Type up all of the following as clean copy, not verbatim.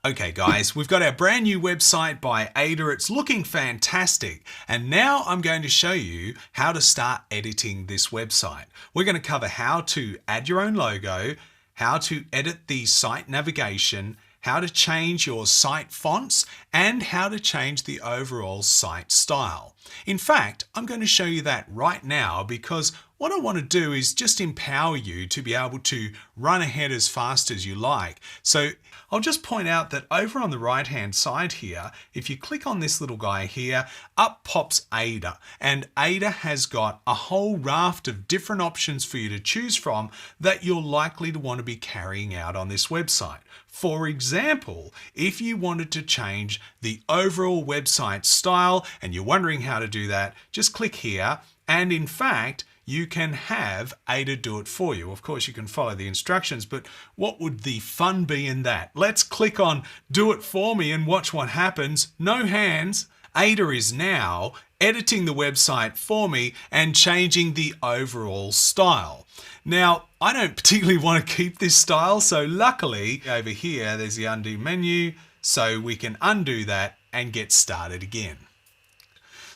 Okay guys, we've got our brand new website by Ada. It's looking fantastic. And now I'm going to show you how to start editing this website. We're going to cover how to add your own logo, how to edit the site navigation, how to change your site fonts, and how to change the overall site style. In fact, I'm going to show you that right now because what I want to do is just empower you to be able to run ahead as fast as you like. So I'll just point out that over on the right hand side here, if you click on this little guy here, up pops Ada. And Ada has got a whole raft of different options for you to choose from that you're likely to want to be carrying out on this website. For example, if you wanted to change the overall website style and you're wondering how to do that, just click here. And in fact, you can have Ada do it for you. Of course, you can follow the instructions, but what would the fun be in that? Let's click on Do It For Me and watch what happens. No hands. Ada is now editing the website for me and changing the overall style. Now, I don't particularly want to keep this style, so luckily over here, there's the undo menu, so we can undo that and get started again.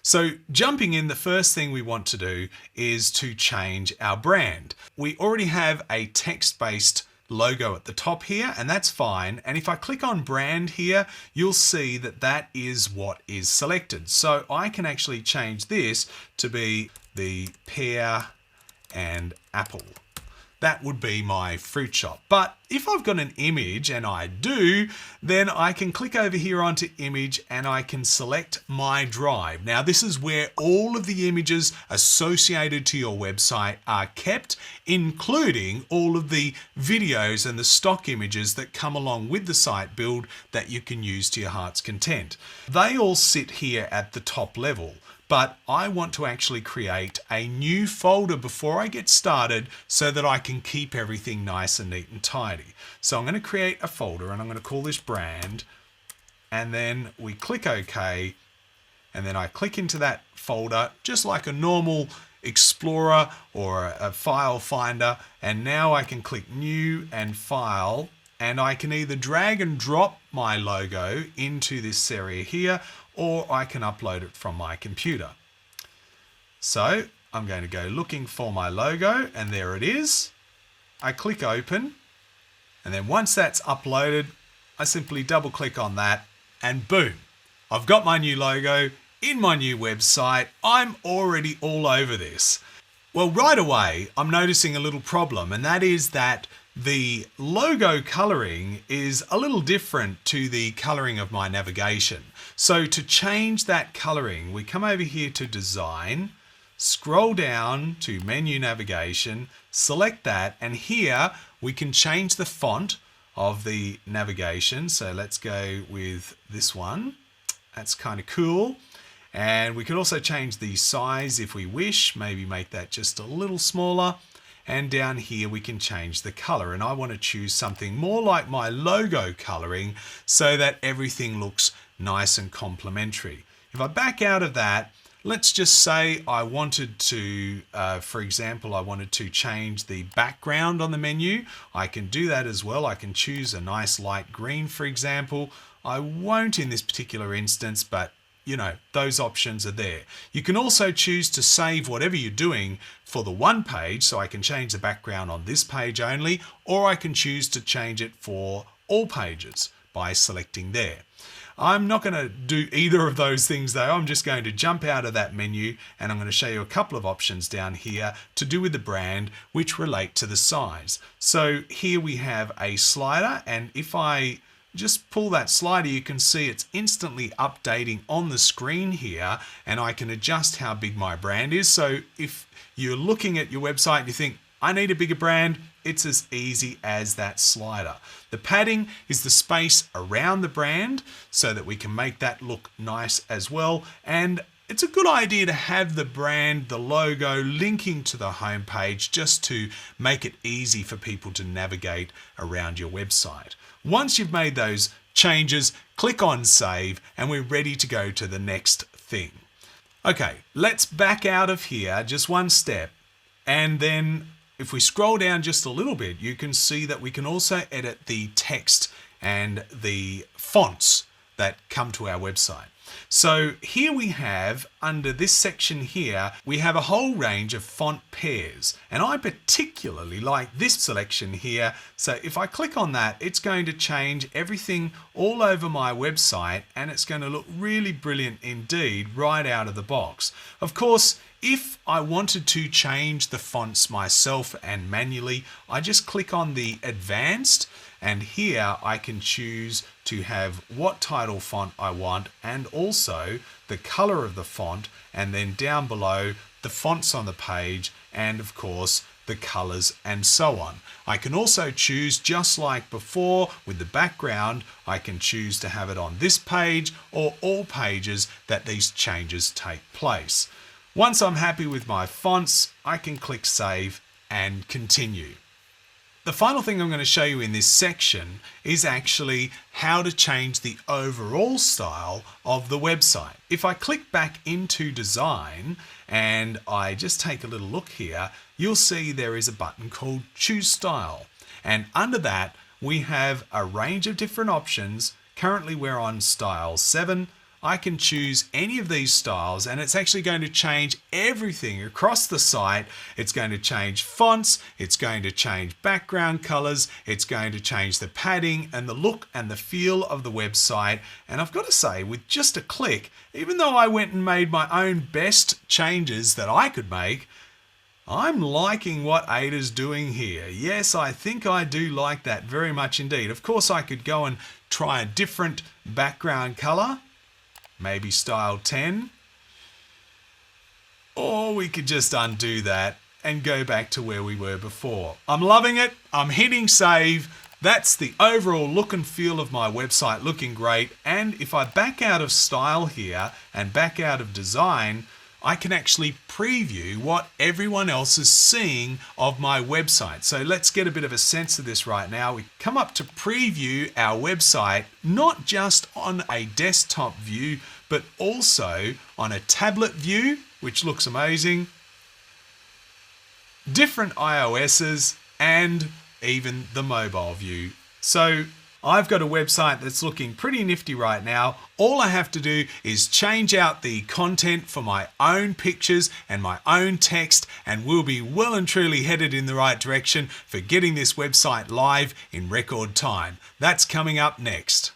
So jumping in, the first thing we want to do is to change our brand. We already have a text-based logo at the top here, and that's fine. And if I click on brand here, you'll see that that is what is selected. So I can actually change this to be the pear and apple. That would be my fruit shop. But if I've got an image, and I do, then I can click over here onto image and I can select my drive. Now this is where all of the images associated to your website are kept, including all of the videos and the stock images that come along with the site build that you can use to your heart's content. They all sit here at the top level. But I want to actually create a new folder before I get started so that I can keep everything nice and neat and tidy. So I'm going to create a folder and I'm going to call this brand, and then we click OK, and then I click into that folder just like a normal Explorer or a file finder, and now I can click new and file, and I can either drag and drop my logo into this area here, or I can upload it from my computer. So I'm going to go looking for my logo, and there it is. I click open, and then once that's uploaded, I simply double click on that, and boom, I've got my new logo in my new website. I'm already all over this. Well, right away, I'm noticing a little problem, and that is that the logo coloring is a little different to the coloring of my navigation. So to change that coloring, we come over here to design, scroll down to menu navigation, select that, and here we can change the font of the navigation. So let's go with this one. That's kind of cool. And we can also change the size if we wish, maybe make that just a little smaller. And down here we can change the color, and I want to choose something more like my logo coloring so that everything looks nice and complementary. If I back out of that, let's just say I wanted to, for example, I wanted to change the background on the menu. I can do that as well. I can choose a nice light green, for example. I won't in this particular instance, but you know, those options are there. You can also choose to save whatever you're doing for the one page, so I can change the background on this page only, or I can choose to change it for all pages by selecting there. I'm not going to do either of those things though. I'm just going to jump out of that menu, and I'm going to show you a couple of options down here to do with the brand which relate to the size. So here we have a slider, and if I just pull that slider, you can see it's instantly updating on the screen here, and I can adjust how big my brand is. So if you're looking at your website and you think, I need a bigger brand, it's as easy as that slider. The padding is the space around the brand so that we can make that look nice as well. And it's a good idea to have the brand, the logo, linking to the home page just to make it easy for people to navigate around your website. Once you've made those changes, click on save, and we're ready to go to the next thing. Okay, let's back out of here just one step, and then if we scroll down just a little bit, you can see that we can also edit the text and the fonts that come to our website. So here we have, under this section here, we have a whole range of font pairs, and I particularly like this selection here. So if I click on that, it's going to change everything all over my website, and it's going to look really brilliant indeed right out of the box. Of course, if I wanted to change the fonts myself and manually, I just click on the advanced, and here I can choose to have what title font I want and also the color of the font, and then down below the fonts on the page and of course the colors and so on. I can also choose, just like before with the background, I can choose to have it on this page or all pages that these changes take place. Once I'm happy with my fonts, I can click Save and Continue. The final thing I'm going to show you in this section is actually how to change the overall style of the website. If I click back into Design and I just take a little look here, you'll see there is a button called Choose Style. And under that, we have a range of different options. Currently we're on Style 7. I can choose any of these styles, and it's actually going to change everything across the site. It's going to change fonts, it's going to change background colors, it's going to change the padding and the look and the feel of the website. And I've got to say, with just a click, even though I went and made my own best changes that I could make, I'm liking what Ada's doing here. Yes, I think I do like that very much indeed. Of course, I could go and try a different background color, maybe style 10, or we could just undo that and go back to where we were before. I'm loving it. I'm hitting save. That's the overall look and feel of my website, looking great. And if I back out of style here and back out of design, I can actually preview what everyone else is seeing of my website. So let's get a bit of a sense of this right now. We come up to preview our website, not just on a desktop view, but also on a tablet view, which looks amazing, different iOSs, and even the mobile view. So I've got a website that's looking pretty nifty right now. All I have to do is change out the content for my own pictures and my own text, and we'll be well and truly headed in the right direction for getting this website live in record time. That's coming up next.